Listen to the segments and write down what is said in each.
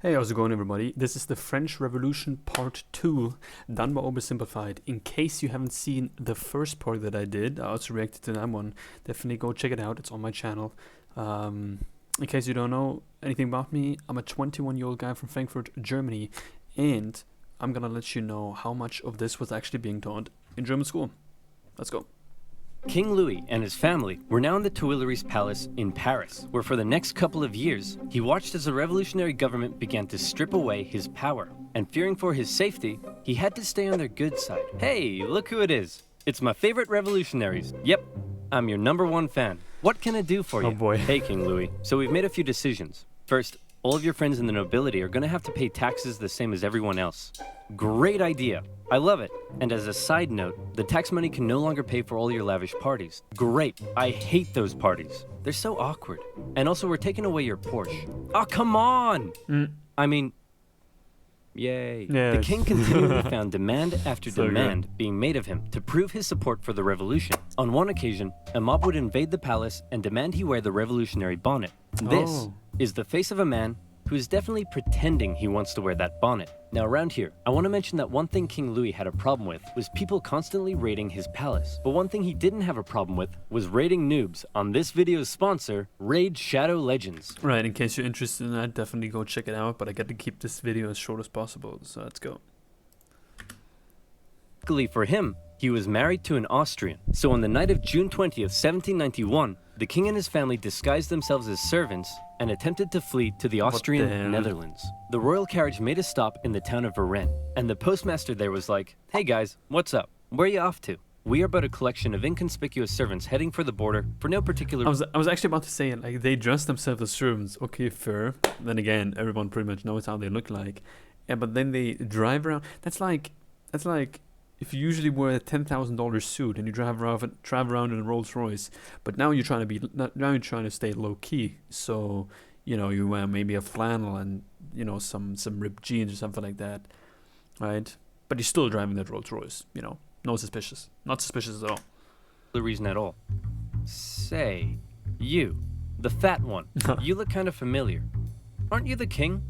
Hey, how's it going, everybody? This is the French Revolution Part 2, done by OverSimplified. In case you haven't seen the first part that I did, I also reacted to that one. Definitely go check it out. It's on my channel. In case you don't know anything about me, I'm a 21-year-old guy from Frankfurt, Germany, and I'm gonna let you know how much of this was actually being taught in German school. Let's go. King Louis and his family were now in the Tuileries Palace in Paris, where for the next couple of years, he watched as the revolutionary government began to strip away his power. And fearing for his safety, he had to stay on their good side. Hey, look who it is. It's my favorite revolutionaries. Yep, I'm your #1 fan. What can I do for you? Oh boy. Hey, King Louis. So we've made a few decisions. First, all of your friends in the nobility are going to have to pay taxes the same as everyone else. Great idea. I love it. And as a side note, the tax money can no longer pay for all your lavish parties. Great. I hate those parties. They're so awkward. And also, we're taking away your Porsche. Oh, come on! I mean, yay. Yes. The king continually found demand after So demand being made of him to prove his support for the revolution. On one occasion, a mob would invade the palace and demand he wear the revolutionary bonnet. This is the face of a man who is definitely pretending he wants to wear that bonnet. Now around here, I want to mention that one thing King Louis had a problem with was people constantly raiding his palace. But one thing he didn't have a problem with was raiding noobs on this video's sponsor, Raid Shadow Legends. Right, in case you're interested in that, definitely go check it out, but I got to keep this video as short as possible, so let's go. Luckily for him, he was married to an Austrian. So on the night of June 20th, 1791, the king and his family disguised themselves as servants and attempted to flee to the Austrian Netherlands. The royal carriage made a stop in the town of Varennes, and the postmaster there was like, "Hey guys, what's up? Where are you off to? We are but a collection of inconspicuous servants heading for the border for no particular..." I was actually about to say it, like, they dress themselves as servants. Okay, fair. Then again, everyone pretty much knows how they look like. Yeah, but then they drive around. That's like if you usually wear a $10,000 suit and you drive around in a Rolls Royce, but now you're trying to stay low key. So, you know, you wear maybe a flannel and, you know, some ripped jeans or something like that, right? But you're still driving that Rolls Royce, you know, not suspicious at all. The reason at all. Say, you, the fat one, you look kind of familiar. Aren't you the king?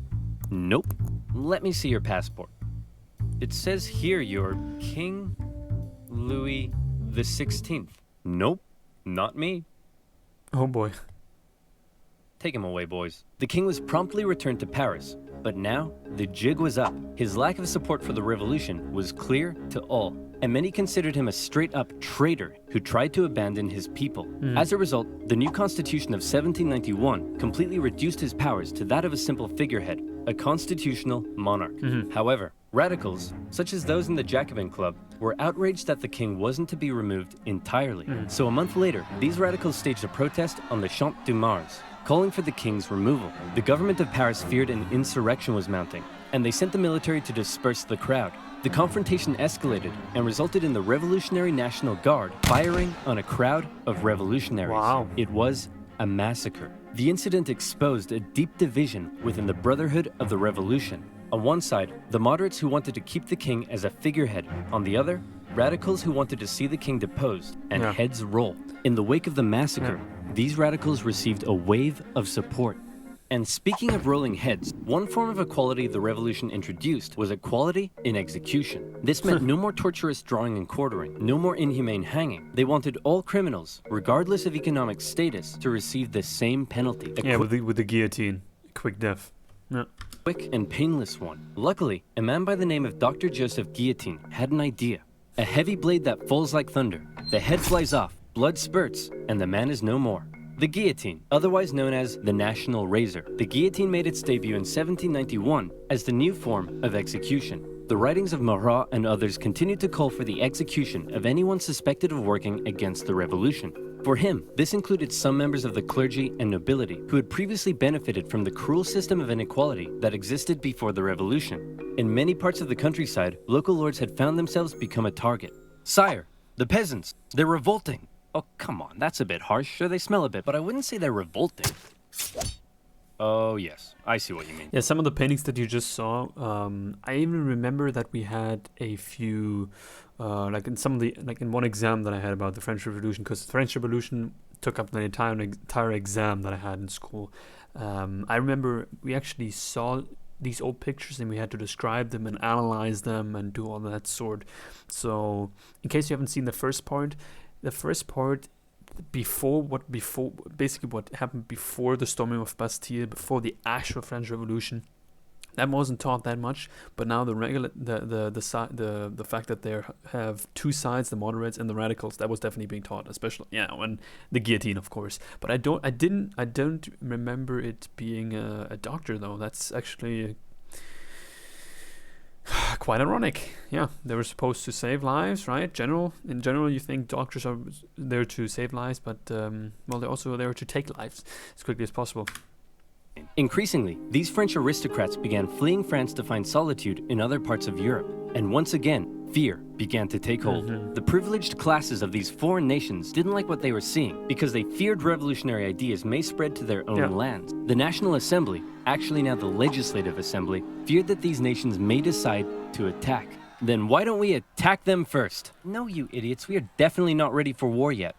Nope. Let me see your passport. It says here you're King Louis XVI. Nope, not me. Oh boy. Take him away, boys. The king was promptly returned to Paris, but now the jig was up. His lack of support for the revolution was clear to all, and many considered him a straight-up traitor who tried to abandon his people. As a result, the new constitution of 1791 completely reduced his powers to that of a simple figurehead, a constitutional monarch. However, radicals, such as those in the Jacobin Club, were outraged that the king wasn't to be removed entirely. So a month later, these radicals staged a protest on the Champ de Mars, calling for the king's removal. The government of Paris feared an insurrection was mounting, and they sent the military to disperse the crowd. The confrontation escalated and resulted in the Revolutionary National Guard firing on a crowd of revolutionaries. Wow. It was a massacre. The incident exposed a deep division within the Brotherhood of the Revolution. On one side, the moderates who wanted to keep the king as a figurehead. On the other, radicals who wanted to see the king deposed and heads roll. In the wake of the massacre, these radicals received a wave of support. And speaking of rolling heads, one form of equality the revolution introduced was equality in execution. This meant no more torturous drawing and quartering, no more inhumane hanging. They wanted all criminals, regardless of economic status, to receive the same penalty. With the guillotine. Quick death. Yeah. Quick and painless one. Luckily, a man by the name of Dr. Joseph Guillotine had an idea. A heavy blade that falls like thunder. The head flies off, blood spurts, and the man is no more. The guillotine, otherwise known as the National Razor. The guillotine made its debut in 1791 as the new form of execution. The writings of Marat and others continued to call for the execution of anyone suspected of working against the revolution. For him, this included some members of the clergy and nobility who had previously benefited from the cruel system of inequality that existed before the revolution. In many parts of the countryside, local lords had found themselves become a target. "Sire, the peasants, they're revolting." Oh, come on, that's a bit harsh. Sure, they smell a bit, but I wouldn't say they're revolting. Oh, yes, I see what you mean. Yeah, some of the paintings that you just saw, I even remember that we had a few, like in one exam that I had about the French Revolution, because the French Revolution took up the entire exam that I had in school. I remember we actually saw these old pictures and we had to describe them and analyze them and do all that sort. So in case you haven't seen the first part basically what happened before the storming of Bastille, before the actual French Revolution, that wasn't taught that much. But now the fact that there have two sides, the moderates and the radicals, that was definitely being taught, especially when the guillotine, of course. But I don't remember it being a doctor though. That's actually quite ironic. Yeah, they were supposed to save lives, right? In general, you think doctors are there to save lives, but they're also there to take lives as quickly as possible. Increasingly, these French aristocrats began fleeing France to find solitude in other parts of Europe. And once again, fear began to take hold. The privileged classes of these foreign nations didn't like what they were seeing because they feared revolutionary ideas may spread to their own lands. The National Assembly, actually now the Legislative Assembly, feared that these nations may decide to attack. Then why don't we attack them first? No, you idiots, we are definitely not ready for war yet.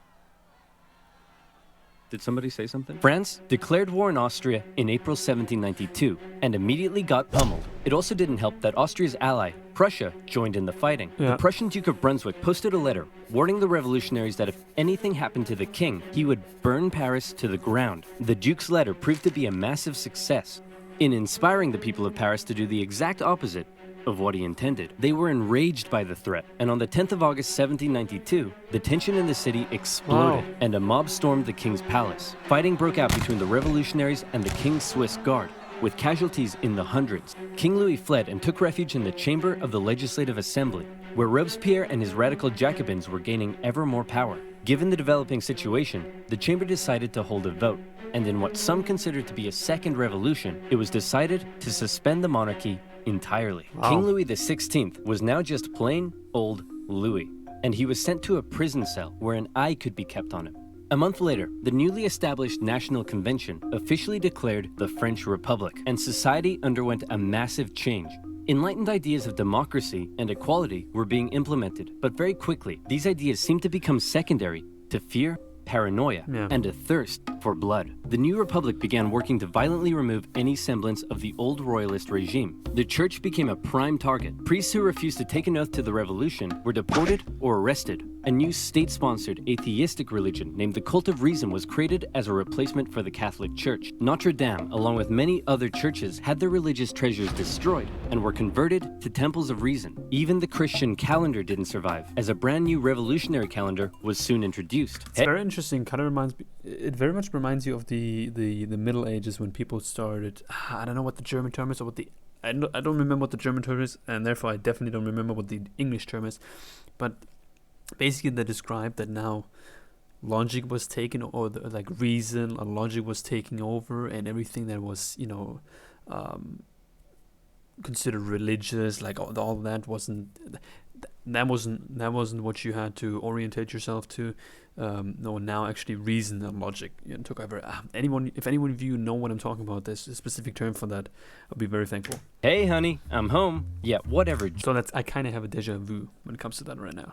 Did somebody say something? France declared war on Austria in April 1792 and immediately got pummeled. It also didn't help that Austria's ally, Prussia, joined in the fighting. The Prussian Duke of Brunswick posted a letter warning the revolutionaries that if anything happened to the king, he would burn Paris to the ground. The Duke's letter proved to be a massive success in inspiring the people of Paris to do the exact opposite of what he intended. They were enraged by the threat, and on the 10th of August 1792, the tension in the city exploded, and a mob stormed the king's palace. Fighting broke out between the revolutionaries and the king's Swiss guard, with casualties in the hundreds. King Louis fled and took refuge in the chamber of the Legislative Assembly, where Robespierre and his radical Jacobins were gaining ever more power. Given the developing situation, the chamber decided to hold a vote, and in what some considered to be a second revolution, it was decided to suspend the monarchy entirely. King Louis XVI was now just plain old Louis, and he was sent to a prison cell where an eye could be kept on him. A month later, the newly established National Convention officially declared the French Republic, and society underwent a massive change. Enlightened ideas of democracy and equality were being implemented, but very quickly, these ideas seemed to become secondary to fear, paranoia, and a thirst for blood. The new republic began working to violently remove any semblance of the old royalist regime. The church became a prime target. Priests who refused to take an oath to the revolution were deported or arrested. A new state-sponsored atheistic religion named the Cult of Reason was created as a replacement for the Catholic Church. Notre Dame, along with many other churches, had their religious treasures destroyed and were converted to temples of reason. Even the Christian calendar didn't survive, as a brand new revolutionary calendar was soon introduced. It's very interesting. It very much reminds you of the Middle Ages when people started. I don't know what the German term is, or I don't remember what the German term is, and therefore I definitely don't remember what the English term is. But basically, they described that now logic was taken, or reason or logic was taking over, and everything that was considered religious, like all that wasn't what you had to orientate yourself to. No, now actually reason and logic took over. If anyone of you know what I'm talking about, there's a specific term for that. I'll be very thankful. Hey, honey, I'm home. Yeah, whatever. So I kind of have a deja vu when it comes to that right now.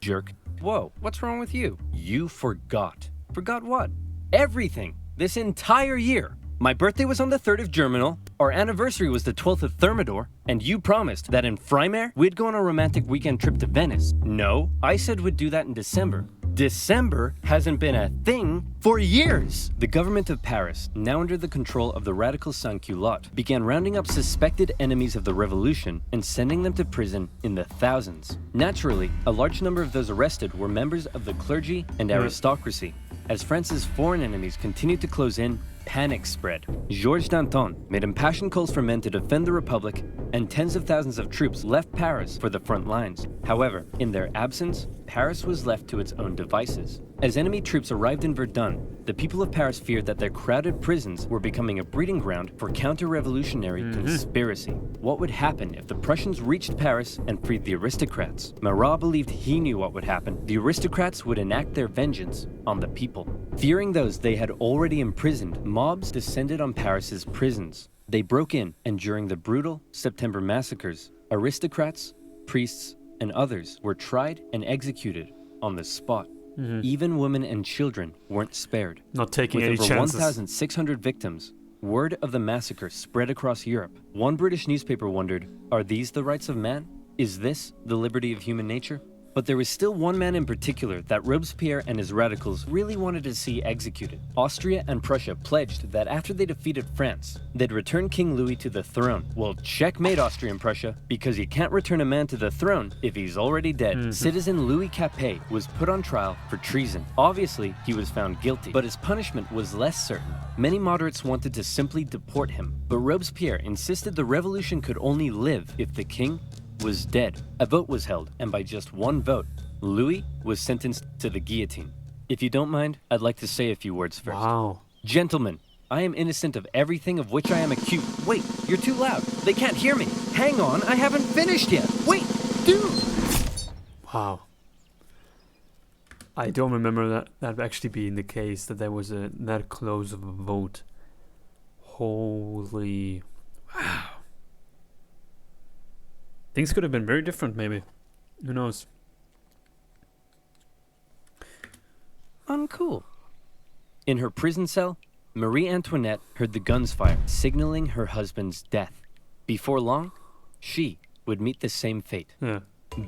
Jerk. Whoa, what's wrong with you? You forgot. Forgot what? Everything. This entire year. My birthday was on the 3rd of Germinal, our anniversary was the 12th of Thermidor, and you promised that in Freimaer, we'd go on a romantic weekend trip to Venice. No, I said we'd do that in December. December hasn't been a thing for years. The government of Paris, now under the control of the radical sans-culottes, began rounding up suspected enemies of the revolution and sending them to prison in the thousands. Naturally, a large number of those arrested were members of the clergy and aristocracy. As France's foreign enemies continued to close in, panic spread. Georges Danton made impassioned calls for men to defend the Republic, and tens of thousands of troops left Paris for the front lines. However, in their absence, Paris was left to its own devices. As enemy troops arrived in Verdun, the people of Paris feared that their crowded prisons were becoming a breeding ground for counter-revolutionary conspiracy. What would happen if the Prussians reached Paris and freed the aristocrats? Marat believed he knew what would happen. The aristocrats would enact their vengeance on the people. Fearing those they had already imprisoned, mobs descended on Paris's prisons. They broke in, and during the brutal September massacres, aristocrats, priests, and others were tried and executed on the spot. Even women and children weren't spared. Not taking With any over chances. 1,600 victims, word of the massacre spread across Europe. One British newspaper wondered, are these the rights of man? Is this the liberty of human nature? But there was still one man in particular that Robespierre and his radicals really wanted to see executed. Austria and Prussia pledged that after they defeated France, they'd return King Louis to the throne. Well, checkmate Austria and Prussia, because you can't return a man to the throne if he's already dead. Citizen Louis Capet was put on trial for treason. Obviously, he was found guilty, but his punishment was less certain. Many moderates wanted to simply deport him, but Robespierre insisted the revolution could only live if the king was dead. A vote was held, and by just one vote, Louis was sentenced to the guillotine. If you don't mind, I'd like to say a few words first. Wow. Gentlemen, I am innocent of everything of which I am accused. Wait, you're too loud. They can't hear me. Hang on, I haven't finished yet. Wait, dude! Wow. I don't remember that actually being the case, that there was that close of a vote. Holy... Wow. Things could have been very different, maybe. Who knows? Uncool. In her prison cell, Marie Antoinette heard the guns fire, signaling her husband's death. Before long, she would meet the same fate. Yeah.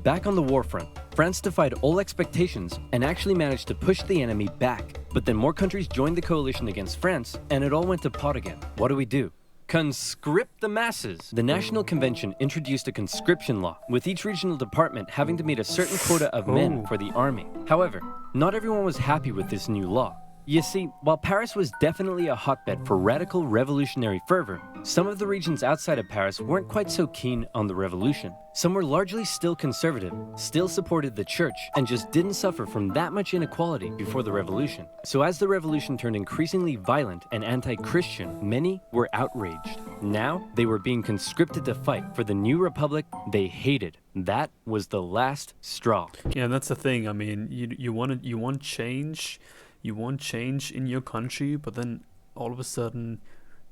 Back on the war front, France defied all expectations and actually managed to push the enemy back. But then more countries joined the coalition against France, and it all went to pot again. What do? Conscript the masses. The National Convention introduced a conscription law, with each regional department having to meet a certain quota of men for the army. However, not everyone was happy with this new law. You see, while Paris was definitely a hotbed for radical revolutionary fervor, some of the regions outside of Paris weren't quite so keen on the revolution. Some were largely still conservative, still supported the church, and just didn't suffer from that much inequality before the revolution. So as the revolution turned increasingly violent and anti-Christian, many were outraged. Now, they were being conscripted to fight for the new republic they hated. That was the last straw. Yeah, that's the thing. I mean, you want change. You want change in your country, but then all of a sudden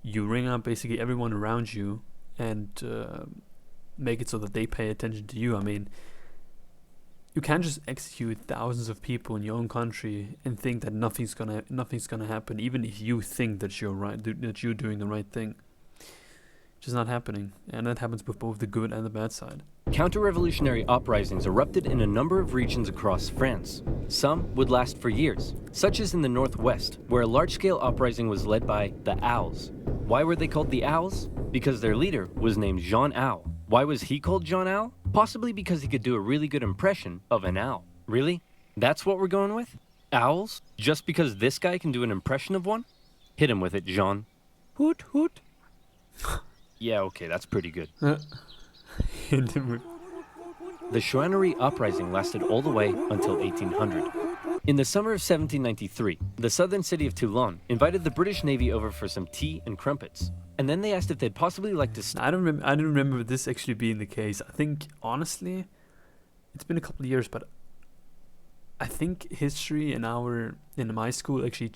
you ring out basically everyone around you and make it so that they pay attention to you. I mean, you can't just execute thousands of people in your own country and think that nothing's gonna happen, even if you think that you're right, that you're doing the right thing. It's just not happening, and that happens with both the good and the bad side. Counter-revolutionary uprisings erupted in a number of regions across France. Some would last for years, such as in the northwest, where a large-scale uprising was led by the Owls. Why were they called the Owls? Because their leader was named Jean Owl. Why was he called Jean Owl? Possibly because he could do a really good impression of an owl. Really? That's what we're going with? Owls? Just because this guy can do an impression of one? Hit him with it, Jean. Hoot, hoot. Yeah, okay, that's pretty good. The Chouannerie uprising lasted all the way until 1800. In the summer of 1793, the southern city of Toulon invited the British Navy over for some tea and crumpets. And then they asked if they'd possibly like to... I don't remember this actually being the case. I think, honestly, it's been a couple of years, but I think history in my school actually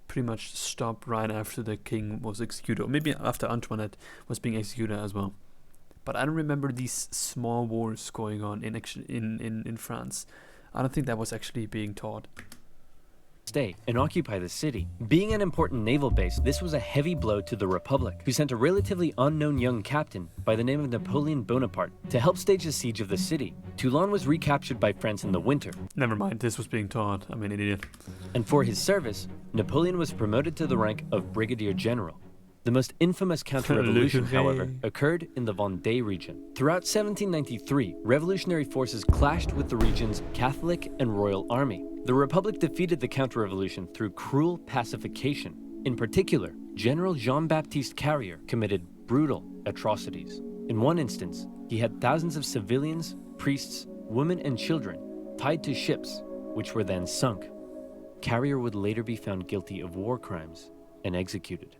pretty much stopped right after the king was executed, or maybe after Antoinette was being executed as well. But I don't remember these small wars going on in France. I don't think that was actually being taught. Stay and occupy the city. Being an important naval base, this was a heavy blow to the Republic, who sent a relatively unknown young captain by the name of Napoleon Bonaparte to help stage the siege of the city. Toulon was recaptured by France in the winter. Never mind, this was being taught. I'm an idiot. And for his service, Napoleon was promoted to the rank of Brigadier General. The most infamous counter-revolution, however, occurred in the Vendée region. Throughout 1793, revolutionary forces clashed with the region's Catholic and Royal Army. The Republic defeated the counter-revolution through cruel pacification. In particular, General Jean-Baptiste Carrier committed brutal atrocities. In one instance, he had thousands of civilians, priests, women, and children tied to ships, which were then sunk. Carrier would later be found guilty of war crimes and executed.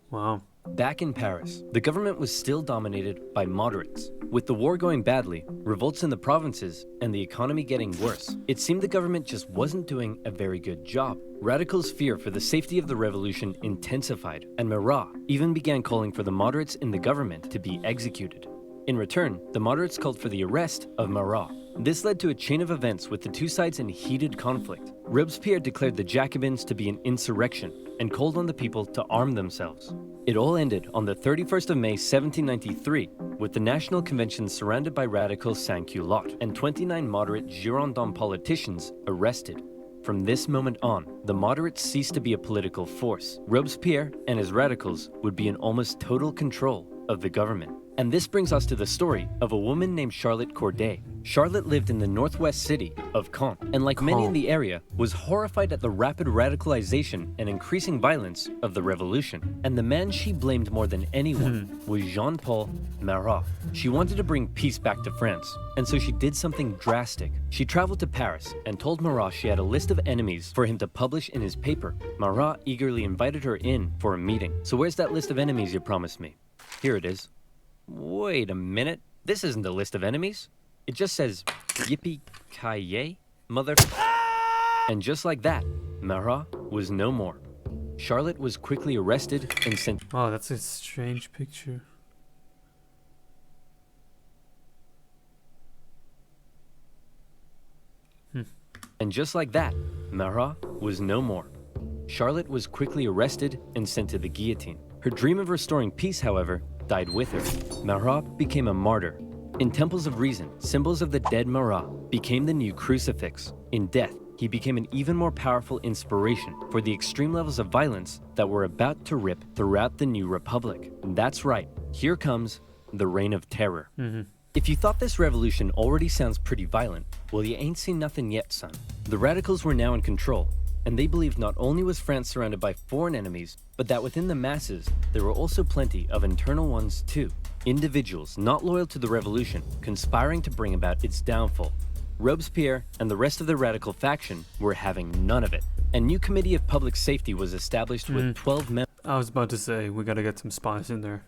Wow. Back in Paris, the government was still dominated by moderates. With the war going badly, revolts in the provinces, and the economy getting worse, it seemed the government just wasn't doing a very good job. Radicals' fear for the safety of the revolution intensified, and Marat even began calling for the moderates in the government to be executed. In return, the moderates called for the arrest of Marat. This led to a chain of events with the two sides in heated conflict. Robespierre declared the Jacobins to be an insurrection and called on the people to arm themselves. It all ended on the 31st of May 1793 with the National Convention surrounded by radical sans-culottes and 29 moderate Girondin politicians arrested. From this moment on, the moderates ceased to be a political force. Robespierre and his radicals would be in almost total control of the government. And this brings us to the story of a woman named Charlotte Corday. Charlotte lived in the northwest city of Caen, and like many in the area, was horrified at the rapid radicalization and increasing violence of the revolution. And the man she blamed more than anyone was Jean-Paul Marat. She wanted to bring peace back to France, and so she did something drastic. She traveled to Paris and told Marat she had a list of enemies for him to publish in his paper. Marat eagerly invited her in for a meeting. So where's that list of enemies you promised me? Here it is. Wait a minute, this isn't a list of enemies. It just says, yippee-ki-yay, mother... And just like that, Marat was no more. Charlotte was quickly arrested and sent... Oh, that's a strange picture. And just like that, Marat was no more. Charlotte was quickly arrested and sent to the guillotine. Her dream of restoring peace, however, died with her. Marat became a martyr. In temples of reason, symbols of the dead Marat became the new crucifix. In death, he became an even more powerful inspiration for the extreme levels of violence that were about to rip throughout the new republic. And that's right, here comes the Reign of Terror. If you thought this revolution already sounds pretty violent, well, you ain't seen nothing yet, son. The radicals were now in control, and they believed not only was France surrounded by foreign enemies, but that within the masses, there were also plenty of internal ones too. Individuals not loyal to the revolution, conspiring to bring about its downfall. Robespierre and the rest of the radical faction were having none of it. A new committee of public safety was established with 12 members. I was about to say, we gotta get some spies in there.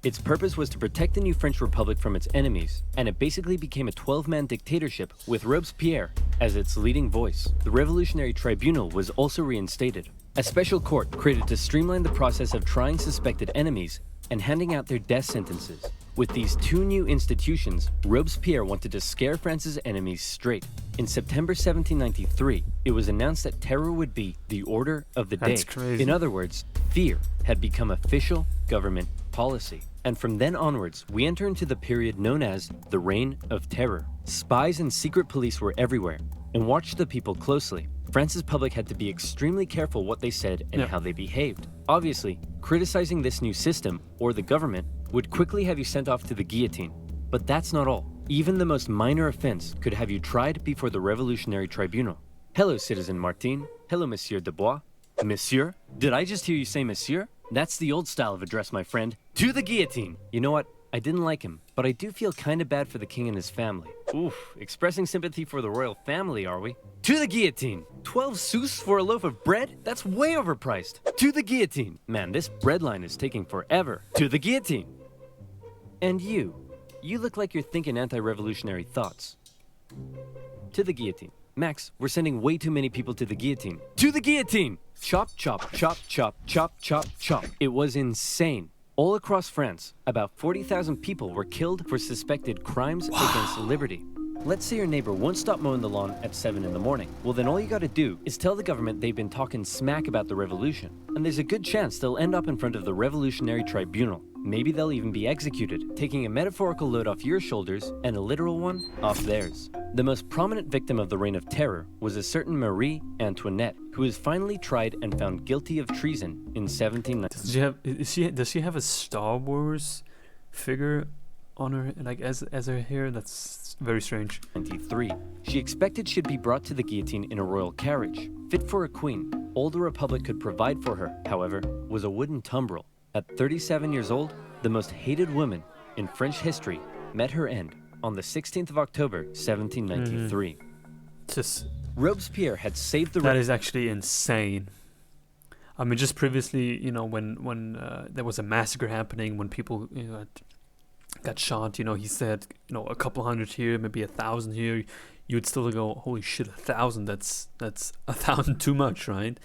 Its purpose was to protect the new French Republic from its enemies, and it basically became a 12-man dictatorship with Robespierre as its leading voice. The Revolutionary Tribunal was also reinstated, a special court created to streamline the process of trying suspected enemies and handing out their death sentences. With these two new institutions, Robespierre wanted to scare France's enemies straight. In September 1793, it was announced that terror would be the order of the day. That's crazy. In other words, fear had become official government policy. And from then onwards, we enter into the period known as the Reign of Terror. Spies and secret police were everywhere and watched the people closely. France's public had to be extremely careful what they said and how they behaved. Obviously, criticizing this new system, or the government, would quickly have you sent off to the guillotine. But that's not all. Even the most minor offense could have you tried before the Revolutionary Tribunal. Hello, Citizen Martin. Hello, Monsieur Dubois. Monsieur? Did I just hear you say Monsieur? That's the old style of address, my friend. To the guillotine! You know what? I didn't like him, but I do feel kinda bad for the king and his family. Oof, expressing sympathy for the royal family, are we? To the guillotine! 12 sous for a loaf of bread? That's way overpriced. To the guillotine! Man, this bread line is taking forever. To the guillotine! And you look like you're thinking anti-revolutionary thoughts. To the guillotine. Max, we're sending way too many people to the guillotine. To the guillotine! Chop, chop, chop, chop, chop, chop, chop. It was insane. All across France, about 40,000 people were killed for suspected crimes against liberty. Let's say your neighbor won't stop mowing the lawn at 7 in the morning. Well, then all you gotta do is tell the government they've been talking smack about the revolution. And there's a good chance they'll end up in front of the Revolutionary Tribunal. Maybe they'll even be executed, taking a metaphorical load off your shoulders and a literal one off theirs. The most prominent victim of the Reign of Terror was a certain Marie Antoinette, who was finally tried and found guilty of treason in 1790. Does she have a Star Wars figure on her, like as her hair? That's very strange. 93. She expected she'd be brought to the guillotine in a royal carriage, fit for a queen. All the Republic could provide for her, however, was a wooden tumbril. At 37 years old, the most hated woman in French history met her end on the 16th of October, 1793. Just Robespierre had saved the... That is actually insane. I mean, just previously, when there was a massacre happening, when people got shot, he said, a couple hundred here, maybe 1,000 here, you'd still go, holy shit, 1,000, that's 1,000 too much, right?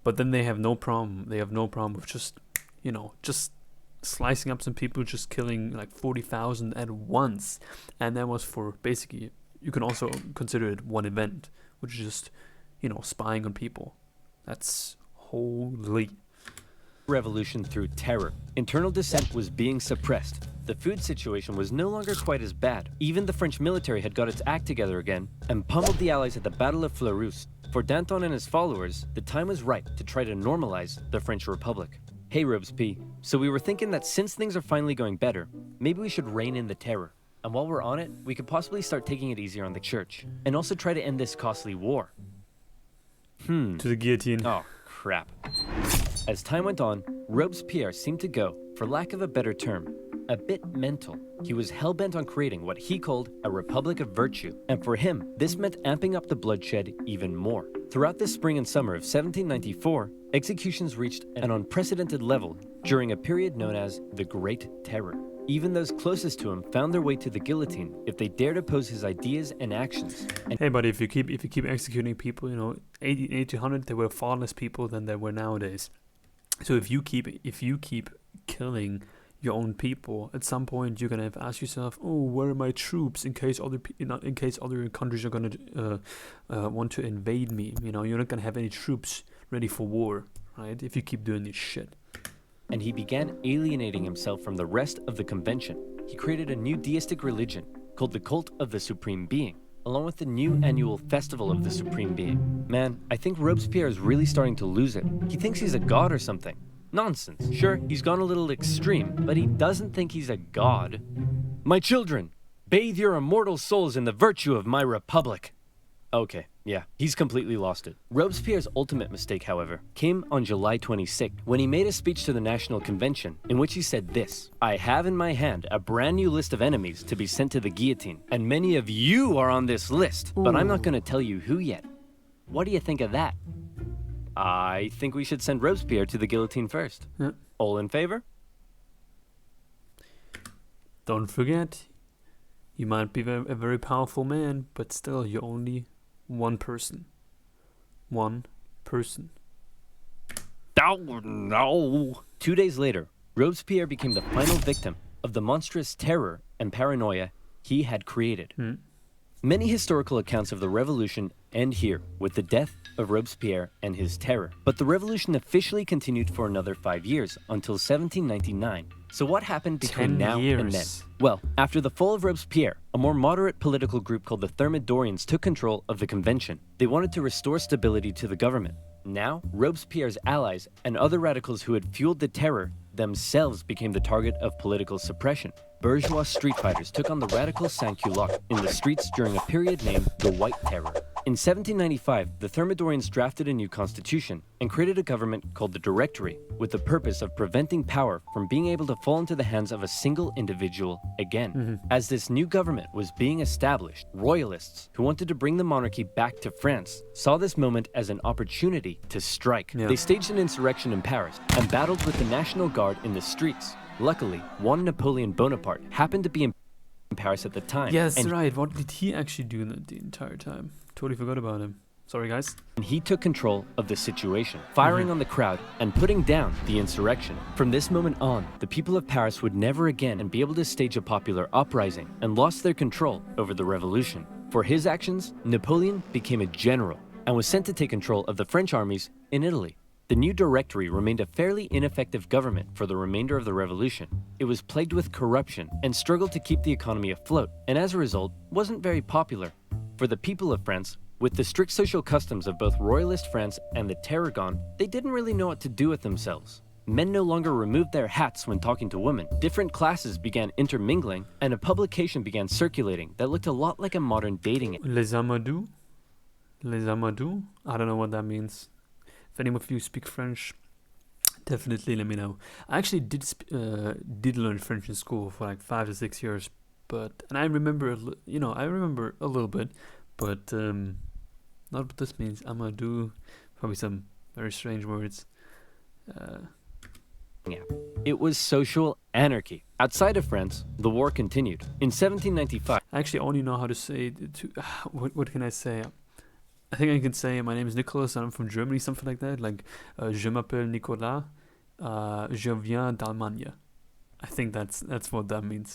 But then they have no problem. They have no problem with just slicing up some people, just killing like 40,000 at once. And that was for basically, you can also consider it one event, which is just, spying on people. That's holy. Revolution through terror. Internal dissent was being suppressed. The food situation was no longer quite as bad. Even the French military had got its act together again and pummeled the Allies at the Battle of Fleurus. For Danton and his followers, the time was right to try to normalize the French Republic. Hey Robespierre, so we were thinking that since things are finally going better, maybe we should rein in the terror. And while we're on it, we could possibly start taking it easier on the church. And also try to end this costly war. To the guillotine. Oh, crap. As time went on, Robespierre seemed to go, for lack of a better term, a bit mental. He was hell-bent on creating what he called a republic of virtue, and for him, this meant amping up the bloodshed even more. Throughout the spring and summer of 1794, executions reached an unprecedented level during a period known as the Great Terror. Even those closest to him found their way to the guillotine if they dared oppose his ideas and actions. Hey, but if you keep executing people, 1800 there were far less people than there were nowadays. So if you keep killing your own people, at some point you're gonna have to ask yourself, oh, where are my troops in case other countries are gonna want to invade me? You're not gonna have any troops ready for war, right? If you keep doing this shit. And he began alienating himself from the rest of the convention. He created a new deistic religion called the Cult of the Supreme Being, along with the new annual Festival of the Supreme Being. Man, I think Robespierre is really starting to lose it. He thinks he's a god or something. Nonsense. Sure, he's gone a little extreme, but he doesn't think he's a god. My children, bathe your immortal souls in the virtue of my republic. Okay, yeah, he's completely lost it. Robespierre's ultimate mistake, however, came on July 26th, when he made a speech to the National Convention, in which he said this: I have in my hand a brand new list of enemies to be sent to the guillotine, and many of you are on this list, but I'm not going to tell you who yet. What do you think of that? I think we should send Robespierre to the guillotine first. Yeah. All in favor? Don't forget, you might be a very powerful man, but still, you're only one person. One person. Oh, no. 2 days later, Robespierre became the final victim of the monstrous terror and paranoia he had created. Many historical accounts of the revolution end here with the death of Robespierre and his terror. But the revolution officially continued for another 5 years, until 1799. So what happened between 10 now years. and then? Well, after the fall of Robespierre, a more moderate political group called the Thermidorians took control of the convention. They wanted to restore stability to the government. Now, Robespierre's allies and other radicals who had fueled the terror themselves became the target of political suppression. Bourgeois street fighters took on the radical sans-culottes in the streets during a period named the White Terror. In 1795, the Thermidorians drafted a new constitution and created a government called the Directory, with the purpose of preventing power from being able to fall into the hands of a single individual again. As this new government was being established, royalists who wanted to bring the monarchy back to France saw this moment as an opportunity to strike. Yeah. They staged an insurrection in Paris and battled with the National Guard in the streets. Luckily, one Napoleon Bonaparte happened to be in Paris at the time. Yes, and right. What did he actually do the entire time? Totally forgot about him. Sorry, guys. he took control of the situation, firing on the crowd and putting down the insurrection. From this moment on, the people of Paris would never again be able to stage a popular uprising and lost their control over the revolution. For his actions, Napoleon became a general and was sent to take control of the French armies in Italy. The new Directory remained a fairly ineffective government for the remainder of the revolution. It was plagued with corruption and struggled to keep the economy afloat, and as a result, wasn't very popular. For the people of France, with the strict social customs of both royalist France and the terror gone, they didn't really know what to do with themselves. Men no longer removed their hats when talking to women. Different classes began intermingling, and a publication began circulating that looked a lot like a modern dating app. Les Amadou? Les Amadou? I don't know what that means. If any of you speak French, definitely let me know. I actually did learn French in school for like 5 to 6 years, and I remember, I remember a little bit, but not what this means. Amadou, probably some very strange words. It was social anarchy. Outside of France, the war continued. In 1795, I actually only know how to say what can I say? I think I can say my name is Nicholas and I'm from Germany, something like that. Like je m'appelle Nicolas, je viens d'Allemagne. I think that's what that means.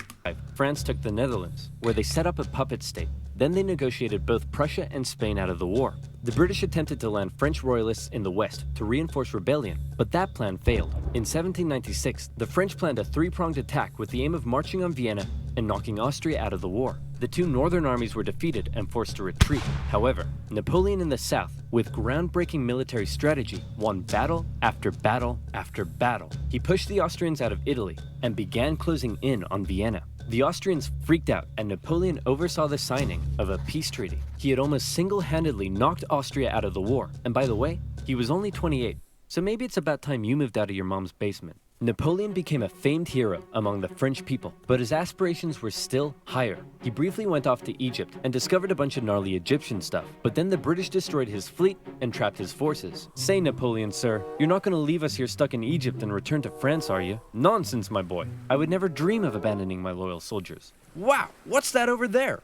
France took the Netherlands, where they set up a puppet state. Then they negotiated both Prussia and Spain out of the war. The British attempted to land French royalists in the west to reinforce rebellion, but that plan failed. In 1796, the French planned a three-pronged attack with the aim of marching on Vienna and knocking Austria out of the war. The two northern armies were defeated and forced to retreat. However, Napoleon in the south, with groundbreaking military strategy, won battle after battle after battle. He pushed the Austrians out of Italy and began closing in on Vienna. The Austrians freaked out, and Napoleon oversaw the signing of a peace treaty. He had almost single-handedly knocked Austria out of the war, and by the way, he was only 28, so maybe it's about time you moved out of your mom's basement. Napoleon became a famed hero among the French people, but his aspirations were still higher. He briefly went off to Egypt and discovered a bunch of gnarly Egyptian stuff, but then the British destroyed his fleet and trapped his forces. Say, Napoleon, sir, you're not gonna leave us here stuck in Egypt and return to France, are you? Nonsense, my boy. I would never dream of abandoning my loyal soldiers. Wow, what's that over there?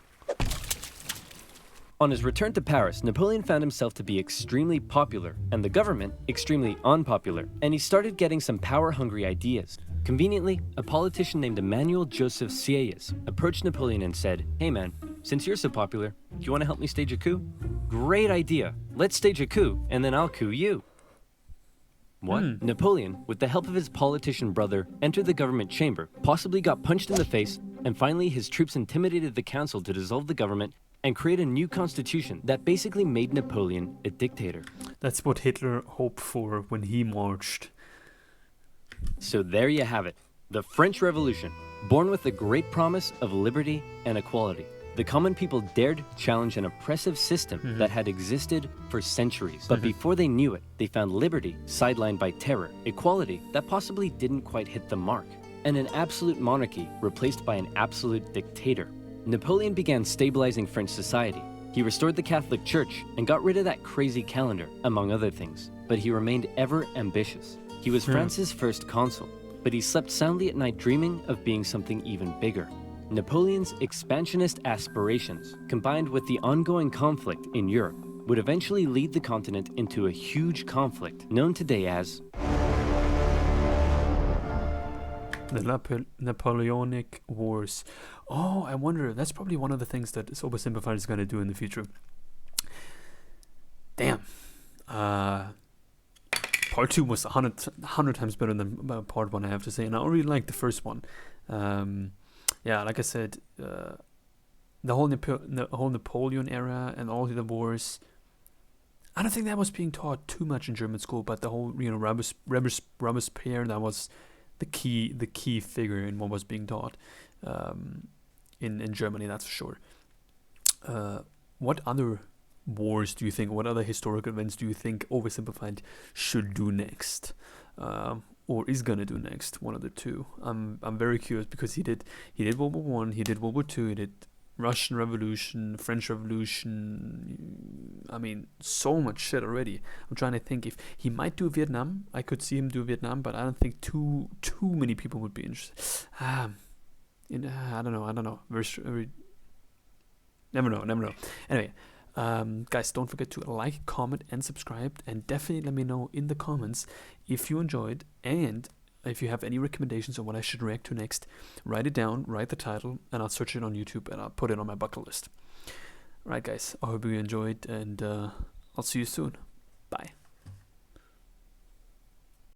On his return to Paris, Napoleon found himself to be extremely popular, and the government extremely unpopular, and he started getting some power-hungry ideas. Conveniently, a politician named Emmanuel Joseph Sieyès approached Napoleon and said, "Hey man, since you're so popular, do you want to help me stage a coup?" "Great idea. Let's stage a coup, and then I'll coup you." What? Napoleon, with the help of his politician brother, entered the government chamber, possibly got punched in the face, and finally his troops intimidated the council to dissolve the government and create a new constitution that basically made Napoleon a dictator. That's what Hitler hoped for when he marched. So there you have it, the French Revolution, born with the great promise of liberty and equality. The common people dared challenge an oppressive system that had existed for centuries. But before they knew it, they found liberty sidelined by terror, equality that possibly didn't quite hit the mark, and an absolute monarchy replaced by an absolute dictator. Napoleon began stabilizing French society. He restored the Catholic Church and got rid of that crazy calendar, among other things. But he remained ever ambitious. He was France's first consul, but he slept soundly at night dreaming of being something even bigger. Napoleon's expansionist aspirations, combined with the ongoing conflict in Europe, would eventually lead the continent into a huge conflict known today as the Napoleonic Wars. Oh, I wonder, that's probably one of the things that OverSimplified is going to do in the future. Damn. Part 2 was 100 times better than part 1, I have to say, and I really liked the first one. Yeah, like I said, the whole Napoleon era and all the wars, I don't think that was being taught too much in German school, but the whole, Robespierre, that was the key figure in what was being taught in Germany, that's for sure. What other wars do you think, what other historical events do you think OverSimplified should do next, or is gonna do next? One of the two. I'm very curious, because he did World War One, he did World War Two, he did Russian Revolution, French Revolution. I mean, so much shit already. I'm trying to think if he might do Vietnam. I could see him do Vietnam, but I don't think too many people would be interested. I don't know. Never know. Anyway, guys, don't forget to like, comment, and subscribe, and definitely let me know in the comments if you enjoyed, and if you have any recommendations on what I should react to next. Write it down, write the title, and I'll search it on YouTube and I'll put it on my bucket list. Alright guys, I hope you enjoyed, and I'll see you soon. Bye.